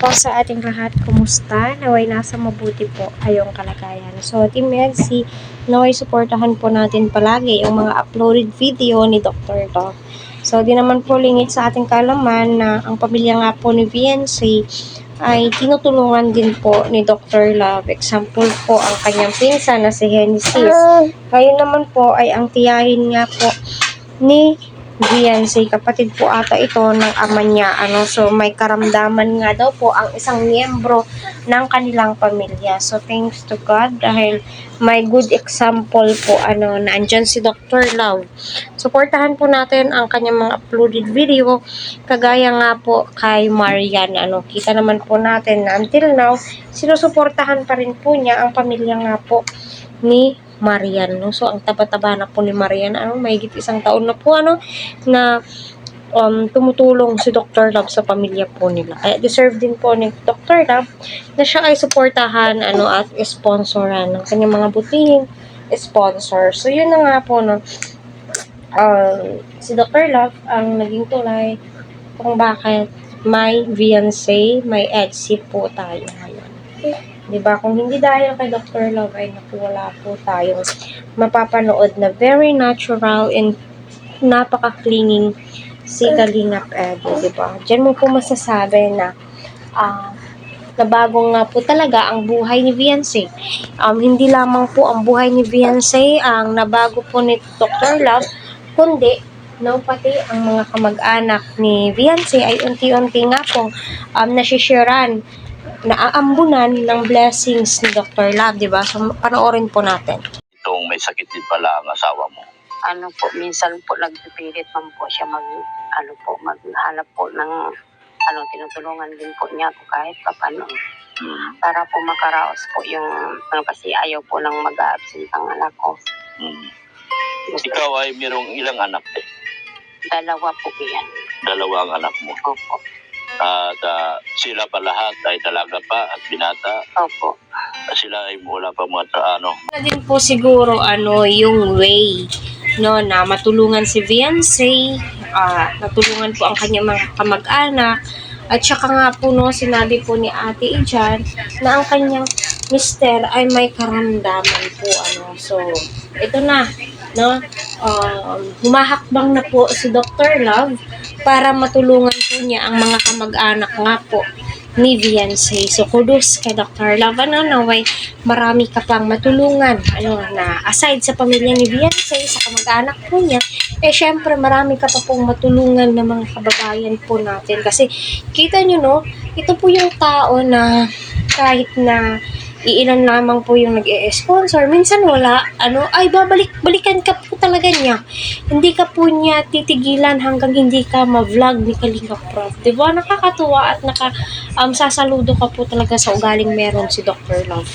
Po sa ating lahat, kumusta? Naway nasa mabuti po kayong kalagayan. So, Team Eggsy, naway suportahan po natin palagi yung mga uploaded video ni Dr. Love. So, di naman po lingid sa ating kalaman na ang pamilya nga po ni VNC ay tinutulungan din po ni Dr. Love. Example po, ang kanyang pinsan na si Genesis. Ngayon naman po ay ang tiyahin nga po ni VNC, kapatid po ata ito ng ama niya. So may karamdaman nga daw po ang isang miyembro ng kanilang pamilya. So thanks to God dahil may good example po na andyan si Dr. Love. Suportahan po natin ang kanyang mga uploaded video kagaya nga po kay Marian. Kita naman po natin na until now sinusuportahan pa rin po niya ang pamilya nga po ni Marian. So ang taba-taba na po ni Marian, mahigit 1 taon na po na tumutulong si Dr. Love sa pamilya po nila. Kaya deserve din po ni Dr. Love na siya ay suportahan at sponsoran ng kanyang mga butihing sponsor. So yun na nga po si Dr. Love ang naging tulay kung bakit may VNC, may Eggsy po tayo ngayon. Diba? Kung hindi dahil kay Dr. Love ay wala po tayong mapapanood na very natural and napaka-clinging si Kalingap Edo, diba? Diyan mo po masasabi na nabago nga po talaga ang buhay ni VNC. Hindi lamang po ang buhay ni VNC ang nabago po ni Dr. Love, kundi pati ang mga kamag-anak ni VNC ay unti-unti nga pong nasisharean, naaambunan ng blessings ni Dr. Love, diba? So, panoorin po natin. Itong may sakit din pala ang asawa mo. Minsan po nagpipilit man po siya maghanap po ng tinutulungan din po niya ako kahit papano. Para po makaraos po yung kasi ayaw po nang mag-absent ang anak ko. Ikaw ay mayroong ilang anak eh? 2 po yan. 2 ang anak mo? Opo. At sila pa lahat ay dalaga pa at binata? Opo. Sila ay wala pa mga Na din po siguro yung way na matulungan si VNC, natulungan po ang kanyang mga kamag-anak, at saka nga po sinabi po ni Ate Ijan na ang kanyang mister ay may karamdaman po so ito na humahakbang na po si Dr. Love para matulungan po niya ang mga kamag-anak nga po ni VNC. So kudos kay Dr. Love, naway marami ka pang matulungan na aside sa pamilya ni VNC, sa kamag-anak po niya, syempre marami ka pa pong matulungan ng mga kababayan po natin. Kasi kita nyo ito po yung tao na kahit na iilan lamang po yung nag-e-sponsor, minsan wala, ay balikan ka po talaga niya. Hindi ka po niya titigilan hanggang hindi ka ma-vlog ni Kalingap Prof. Diba? Nakakatuwa at sasaludo ka po talaga sa ugaling meron si Dr. Love.